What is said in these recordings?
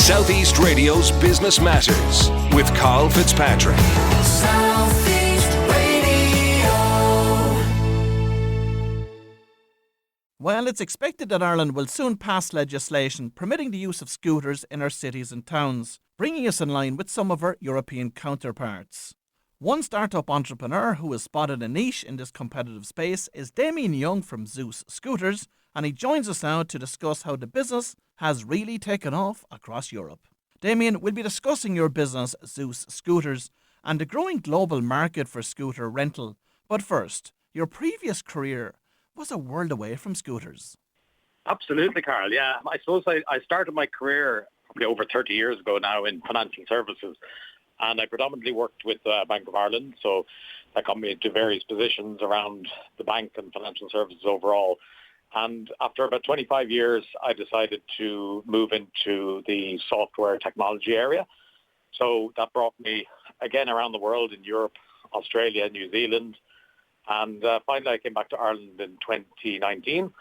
Southeast Radio's Business Matters with Carl Fitzpatrick. Southeast Radio. Well, it's expected that Ireland will soon pass legislation permitting the use of scooters in our cities and towns, bringing us in line with some of our European counterparts. One startup entrepreneur who has spotted a niche in this competitive space is Damian Young from Zeus Scooters, and he joins us now to discuss how the business has really taken off across Europe. Damian, we'll be discussing your business, Zeus Scooters, and the growing global market for scooter rental. But first, your previous career was a world away from scooters. Absolutely, Carl. Yeah, I suppose I started my career probably over 30 years ago now in financial services, and I predominantly worked with Bank of Ireland, so that got me into various positions around the bank and financial services overall. And after about 25 years, I decided to move into the software technology area. So that brought me, again, around the world in Europe, Australia, New Zealand. And finally, I came back to Ireland in 2019,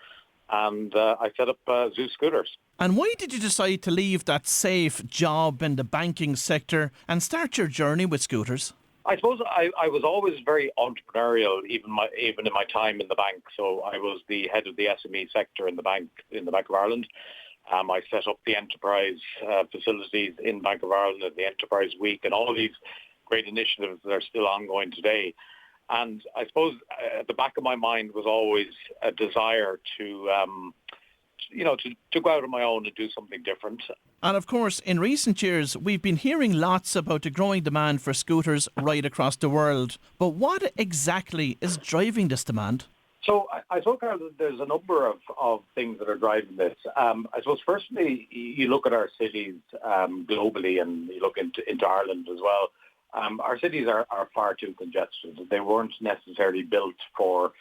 and I set up Zeus Scooters. And why did you decide to leave that safe job in the banking sector and start your journey with scooters? I suppose I was always very entrepreneurial, even in my time in the bank. So I was the head of the SME sector in the Bank of Ireland. I set up the enterprise facilities in Bank of Ireland and the Enterprise Week and all of these great initiatives that are still ongoing today. And I suppose at the back of my mind was always a desire to go out on my own and do something different. And of course, in recent years, we've been hearing lots about the growing demand for scooters right across the world. But what exactly is driving this demand? So I suppose there's a number of things that are driving this. I suppose firstly, you look at our cities globally, and you look into Ireland as well. Our cities are far too congested. They weren't necessarily built for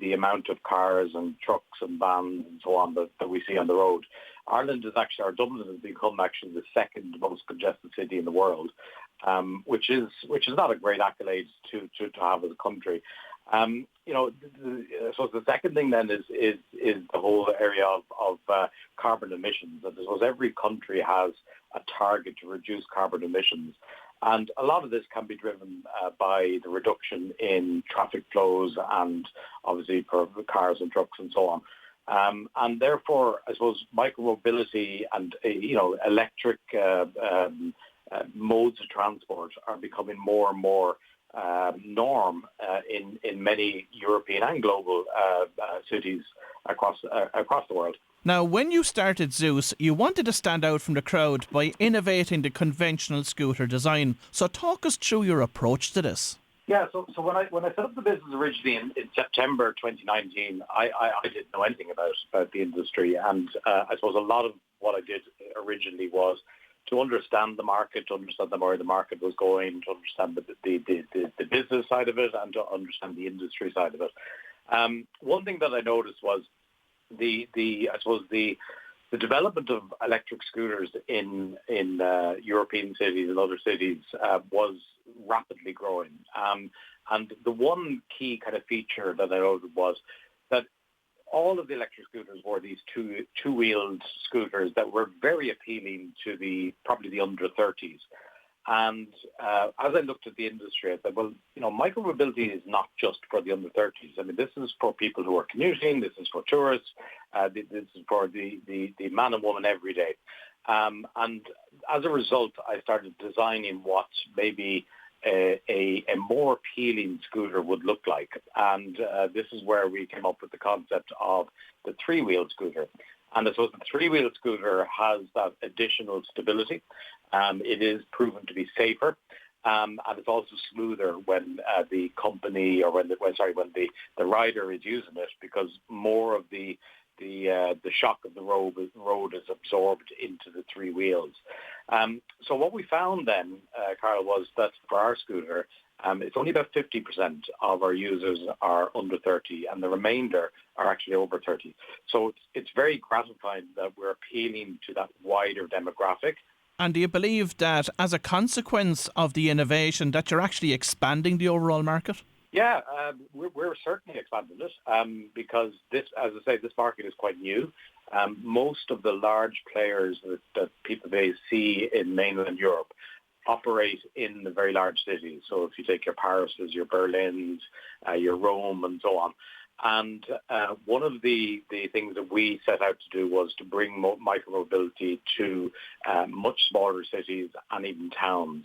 the amount of cars and trucks and vans and so on that we see on the road. Ireland is actually, or Dublin has become actually the second most congested city in the world, which is not a great accolade to have as a country. So the second thing then is the whole area of carbon emissions. And I suppose every country has a target to reduce carbon emissions. And a lot of this can be driven by the reduction in traffic flows and obviously for cars and trucks and so on. And therefore, I suppose micromobility and, electric modes of transport are becoming more and more norm in many European and global cities across the world. Now, when you started Zeus, you wanted to stand out from the crowd by innovating the conventional scooter design. So talk us through your approach to this. Yeah, so when I set up the business originally in September 2019, I didn't know anything about the industry. And I suppose a lot of what I did originally was to understand the market, to understand where the market was going, to understand the business side of it, and to understand the industry side of it. One thing that I noticed was the development of electric scooters in European cities and other cities was rapidly growing. And the one key kind of feature that I noted was that all of the electric scooters were these two-wheeled scooters that were very appealing to probably the under 30s. And as I looked at the industry, I said, well, micromobility is not just for the under 30s. I mean, this is for people who are commuting. This is for tourists. This is for the man and woman every day. And as a result, I started designing what maybe a more appealing scooter would look like. And this is where we came up with the concept of the three-wheeled scooter. And I suppose the three-wheeled scooter has that additional stability. It is proven to be safer, and it's also smoother when the company or when the rider is using it, because more of the shock of the road is absorbed into the three wheels. So what we found then, Carl, was that for our scooter, it's only about 50% of our users are under 30, and the remainder are actually over 30. So it's very gratifying that we're appealing to that wider demographic. And do you believe that as a consequence of the innovation that you're actually expanding the overall market? Yeah, we're certainly expanding it because this, as I say, this market is quite new. Most of the large players that people they see in mainland Europe operate in the very large cities. So if you take your Parises, your Berlins, your Rome, and so on. And one of the things that we set out to do was to bring micromobility to much smaller cities and even towns,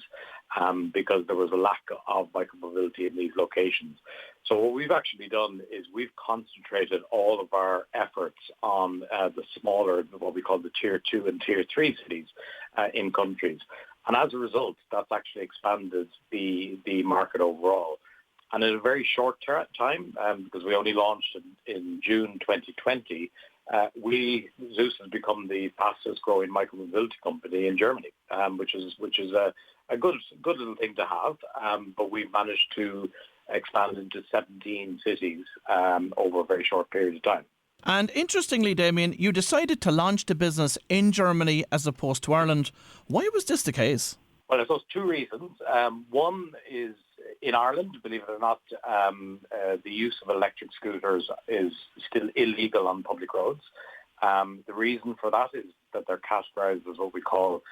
because there was a lack of micromobility in these locations. So what we've actually done is we've concentrated all of our efforts on the smaller, what we call the Tier 2 and Tier 3 cities in countries. And as a result, that's actually expanded the market overall. And in a very short time, because we only launched in June 2020, Zeus has become the fastest growing micromobility company in Germany, which is a good little thing to have. But we've managed to expand into 17 cities over a very short period of time. And interestingly, Damian, you decided to launch the business in Germany as opposed to Ireland. Why was this the case? Well, I suppose two reasons. One is in Ireland, believe it or not, the use of electric scooters is still illegal on public roads. The reason for that is that they're categorized as what we call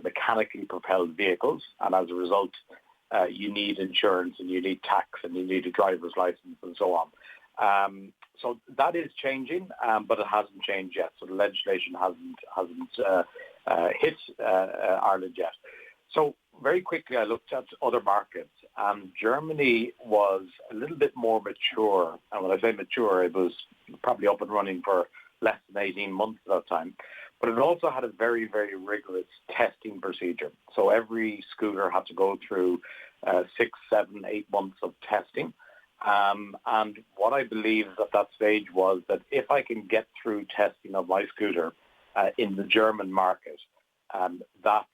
mechanically propelled vehicles. And as a result, you need insurance and you need tax and you need a driver's license and so on. So that is changing, but it hasn't changed yet. So the legislation hasn't hit Ireland yet. So very quickly, I looked at other markets, and Germany was a little bit more mature. And when I say mature, it was probably up and running for less than 18 months at that time. But it also had a very, very rigorous testing procedure. So every scooter had to go through 6, 7, 8 months of testing. And what I believed at that stage was that if I can get through testing of my scooter in the German market, that,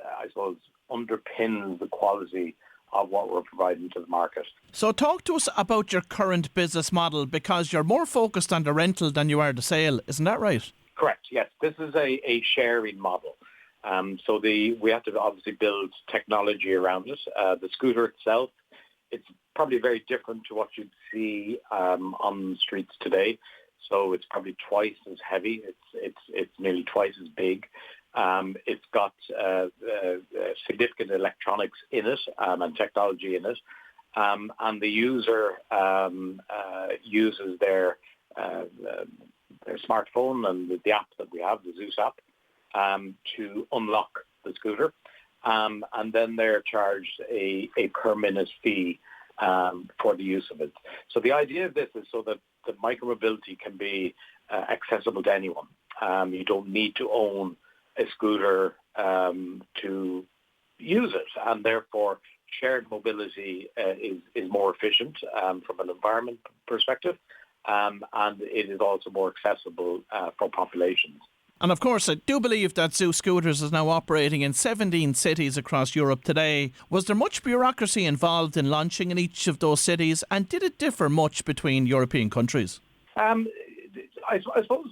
I suppose, underpins the quality of what we're providing to the market. So talk to us about your current business model, because you're more focused on the rental than you are the sale. Isn't that right? Correct, yes. This is a sharing model. So we have to obviously build technology around it. The scooter itself, it's probably very different to what you'd see on the streets today. So it's probably twice as heavy. It's nearly twice as big. It's got significant electronics in it and technology in it. And the user uses their smartphone and the app that we have, the Zeus app, to unlock the scooter. And then they're charged a per minute fee for the use of it. So the idea of this is so that the micromobility can be accessible to anyone. You don't need to own a scooter to use it, and therefore shared mobility is more efficient from an environment perspective, and it is also more accessible for populations. And of course, I do believe that Zeus Scooters is now operating in 17 cities across Europe today. Was there much bureaucracy involved in launching in each of those cities, and did it differ much between European countries? I suppose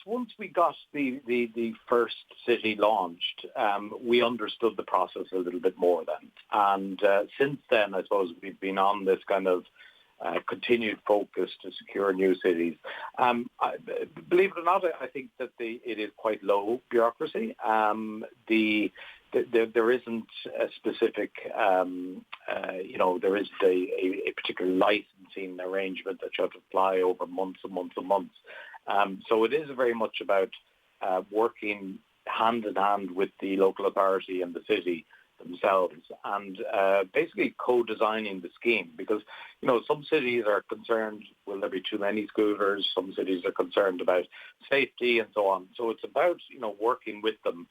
once we got the first city launched, we understood the process a little bit more then. And since then, I suppose we've been on this kind of continued focus to secure new cities. Believe it or not, I think that it is quite low bureaucracy. There isn't a specific, there isn't a particular licensing arrangement that you have to apply over months and months and months. So it is very much about working hand in hand with the local authority and the city themselves, and basically co-designing the scheme, because some cities are concerned, will there be too many scooters? Some cities are concerned about safety and so on. So it's about working with them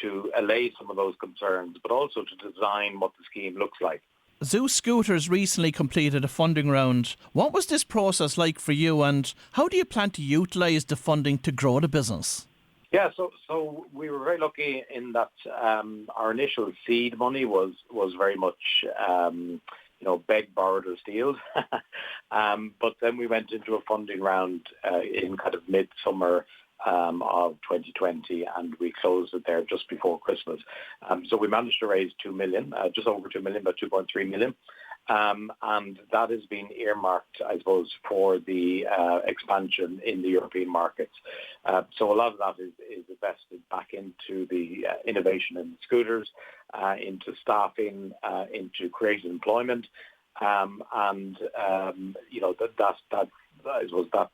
to allay some of those concerns, but also to design what the scheme looks like. Zeus Scooters recently completed a funding round. What was this process like for you, and how do you plan to utilise the funding to grow the business? Yeah, so we were very lucky in that our initial seed money was very much, begged, borrowed or stealed. But then we went into a funding round in kind of midsummer of 2020, and we closed it there just before Christmas. So we managed to raise 2 million, just over 2 million, about 2.3 million. And that has been earmarked, I suppose, for the expansion in the European markets. So a lot of that is invested back into the innovation in scooters, into staffing, into creating employment, and that I suppose that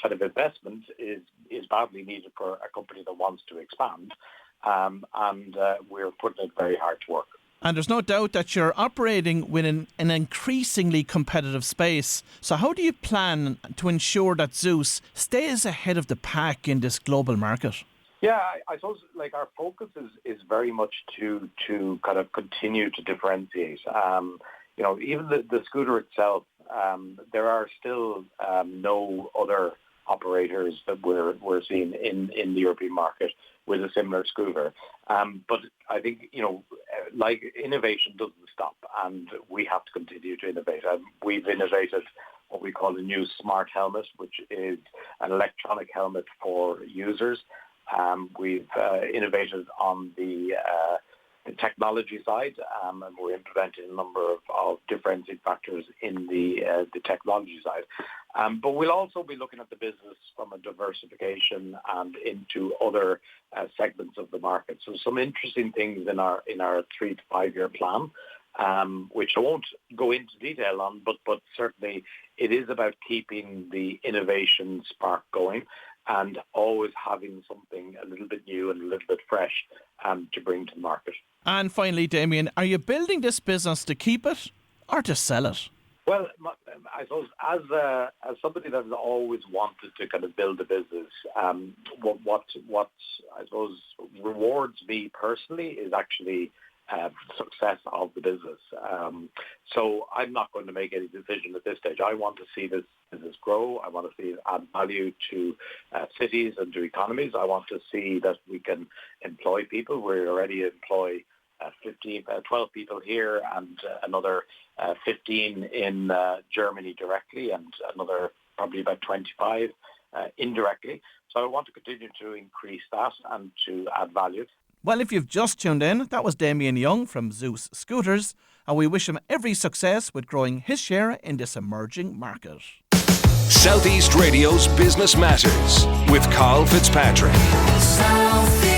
kind of investment is badly needed for a company that wants to expand, and we're putting it very hard to work. And there's no doubt that you're operating within an increasingly competitive space. So how do you plan to ensure that Zeus stays ahead of the pack in this global market? Yeah, I suppose our focus is very much to kind of continue to differentiate. Even the scooter itself, there are still no other operators that we're seeing in the European market with a similar scooter. But I think, innovation doesn't stop, and we have to continue to innovate. We've innovated what we call the new smart helmet, which is an electronic helmet for users. We've innovated on the technology side, and we're implementing a number of differentiating factors in the technology side. But we'll also be looking at the business from a diversification and into other segments of the market. So some interesting things in our 3 to 5 year plan, which I won't go into detail on, but certainly it is about keeping the innovation spark going and always having something a little bit new and a little bit fresh to bring to the market. And finally, Damian, are you building this business to keep it or to sell it? Well, I suppose as somebody that has always wanted to kind of build a business, what I suppose rewards me personally is actually success of the business. So I'm not going to make any decision at this stage. I want to see this business grow. I want to see it add value to cities and to economies. I want to see that we can employ people. We already employ 12 people here and another 15 in Germany directly and another probably about 25 indirectly. So I want to continue to increase that and to add value. Well, if you've just tuned in, that was Damian Young from Zeus Scooters, and we wish him every success with growing his share in this emerging market. Southeast Radio's Business Matters with Carl Fitzpatrick. Southeast